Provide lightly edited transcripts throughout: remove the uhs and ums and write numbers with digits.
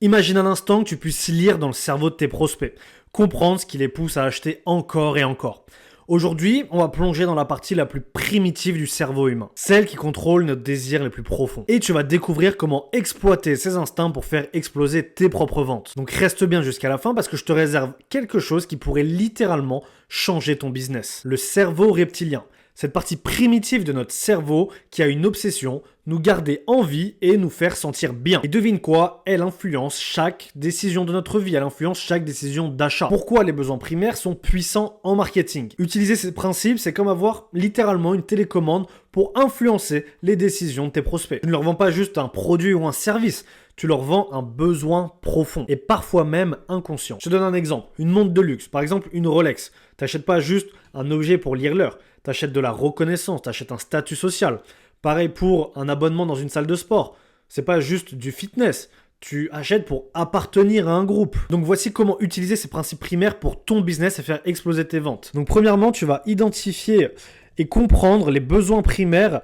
Imagine un instant que tu puisses lire dans le cerveau de tes prospects, comprendre ce qui les pousse à acheter encore et encore. Aujourd'hui, on va plonger dans la partie la plus primitive du cerveau humain, celle qui contrôle nos désirs les plus profonds. Et tu vas découvrir comment exploiter ces instincts pour faire exploser tes propres ventes. Donc reste bien jusqu'à la fin parce que je te réserve quelque chose qui pourrait littéralement changer ton business. Le cerveau reptilien. Cette partie primitive de notre cerveau qui a une obsession, nous garder en vie et nous faire sentir bien. Et devine quoi? Elle influence chaque décision de notre vie, elle influence chaque décision d'achat. Pourquoi les besoins primaires sont puissants en marketing? Utiliser ces principes, c'est comme avoir littéralement une télécommande pour influencer les décisions de tes prospects. Tu ne leur vends pas juste un produit ou un service, tu leur vends un besoin profond et parfois même inconscient. Je te donne un exemple, une montre de luxe, par exemple une Rolex. Tu n'achètes pas juste un objet pour lire l'heure, tu achètes de la reconnaissance, tu achètes un statut social. Pareil pour un abonnement dans une salle de sport, c'est pas juste du fitness. Tu achètes pour appartenir à un groupe. Donc voici comment utiliser ces principes primaires pour ton business et faire exploser tes ventes. Donc premièrement, tu vas identifier et comprendre les besoins primaires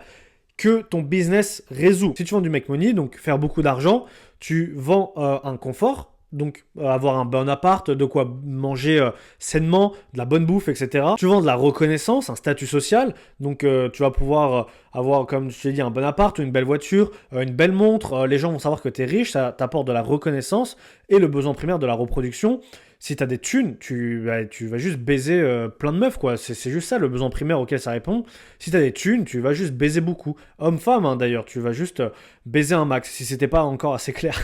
que ton business résout. Si tu vends du make money, donc faire beaucoup d'argent, tu vends un confort, donc avoir un bon appart, de quoi manger sainement, de la bonne bouffe, etc. Tu vends de la reconnaissance, un statut social, donc tu vas pouvoir avoir, comme je t'ai dit, un bon appart, une belle voiture, une belle montre, les gens vont savoir que tu es riche, ça t'apporte de la reconnaissance et le besoin primaire de la reproduction. Si tu as des thunes, tu vas juste baiser plein de meufs, quoi. C'est juste ça le besoin primaire auquel ça répond. Si tu as des thunes, tu vas juste baiser beaucoup. Homme-femme, hein, d'ailleurs, tu vas juste baiser un max, si c'était pas encore assez clair.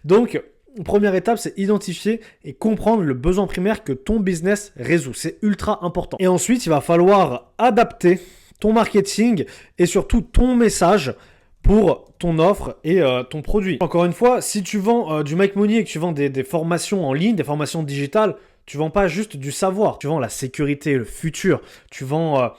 Donc, première étape, c'est identifier et comprendre le besoin primaire que ton business résout. C'est ultra important. Et ensuite, il va falloir adapter ton marketing et surtout ton message pour ton offre et ton produit. Encore une fois, si tu vends du make money et que tu vends des formations en ligne, des formations digitales, tu vends pas juste du savoir, tu vends la sécurité, le futur, tu vends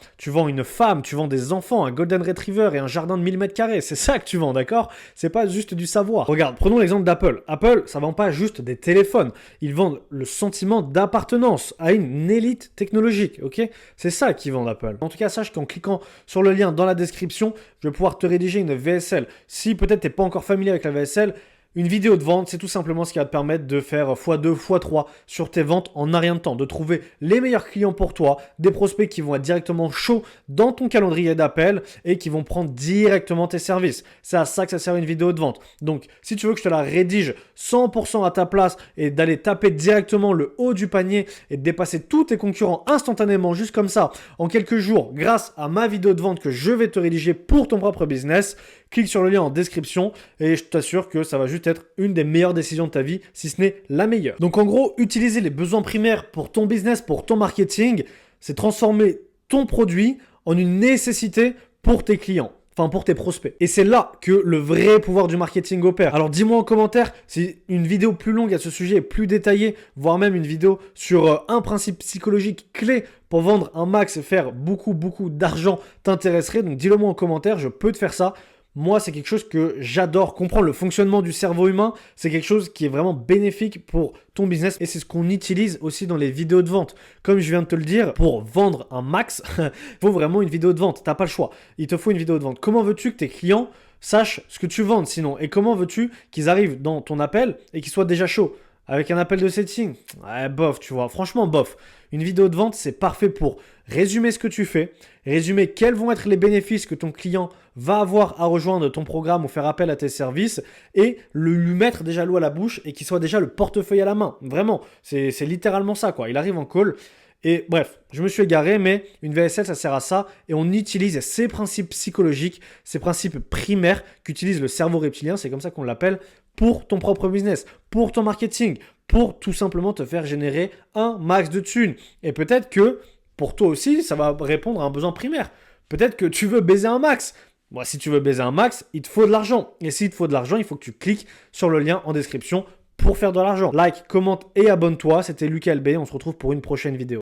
une femme, tu vends des enfants, un golden retriever et un jardin de 1000 m². C'est ça que tu vends, d'accord? C'est pas juste du savoir. Regarde, prenons l'exemple d'Apple. Apple, ça vend pas juste des téléphones. Ils vendent le sentiment d'appartenance à une élite technologique, ok? C'est ça qu'ils vendent Apple. En tout cas, sache qu'en cliquant sur le lien dans la description, je vais pouvoir te rédiger une VSL. Si peut-être t'es pas encore familier avec la VSL, une vidéo de vente, c'est tout simplement ce qui va te permettre de faire x2, x3 sur tes ventes en un rien de temps, de trouver les meilleurs clients pour toi, des prospects qui vont être directement chauds dans ton calendrier d'appel et qui vont prendre directement tes services. C'est à ça que ça sert une vidéo de vente. Donc, si tu veux que je te la rédige 100% à ta place et d'aller taper directement le haut du panier et de dépasser tous tes concurrents instantanément, juste comme ça, en quelques jours, grâce à ma vidéo de vente que je vais te rédiger pour ton propre business, clique sur le lien en description et je t'assure que ça va juste être une des meilleures décisions de ta vie, si ce n'est la meilleure. Donc en gros, utiliser les besoins primaires pour ton business, pour ton marketing, c'est transformer ton produit en une nécessité pour tes clients. Enfin, pour tes prospects. Et c'est là que le vrai pouvoir du marketing opère. Alors dis-moi en commentaire si une vidéo plus longue à ce sujet, plus détaillée, voire même une vidéo sur un principe psychologique clé pour vendre un max et faire beaucoup d'argent t'intéresserait. Donc dis-le moi en commentaire, je peux te faire ça. Moi, c'est quelque chose que j'adore. Comprendre le fonctionnement du cerveau humain, c'est quelque chose qui est vraiment bénéfique pour ton business et c'est ce qu'on utilise aussi dans les vidéos de vente. Comme je viens de te le dire, pour vendre un max, il faut vraiment une vidéo de vente. Tu n'as pas le choix. Il te faut une vidéo de vente. Comment veux-tu que tes clients sachent ce que tu vends sinon? Et comment veux-tu qu'ils arrivent dans ton appel et qu'ils soient déjà chauds? Avec un appel de setting, ouais, bof, tu vois, franchement, bof. Une vidéo de vente, c'est parfait pour résumer ce que tu fais, résumer quels vont être les bénéfices que ton client va avoir à rejoindre ton programme ou faire appel à tes services et lui mettre déjà l'eau à la bouche et qu'il soit déjà le portefeuille à la main. Vraiment, c'est littéralement ça, quoi. Il arrive en call. Et bref, je me suis égaré, mais une VSL, ça sert à ça. Et on utilise ces principes psychologiques, ces principes primaires qu'utilise le cerveau reptilien, c'est comme ça qu'on l'appelle, pour ton propre business, pour ton marketing, pour tout simplement te faire générer un max de thunes. Et peut-être que pour toi aussi, ça va répondre à un besoin primaire. Peut-être que tu veux baiser un max. Bon, si tu veux baiser un max, il te faut de l'argent. Et s'il te faut de l'argent, il faut que tu cliques sur le lien en description pour faire de l'argent. Like, commente et abonne-toi. C'était Lucas LB. On se retrouve pour une prochaine vidéo.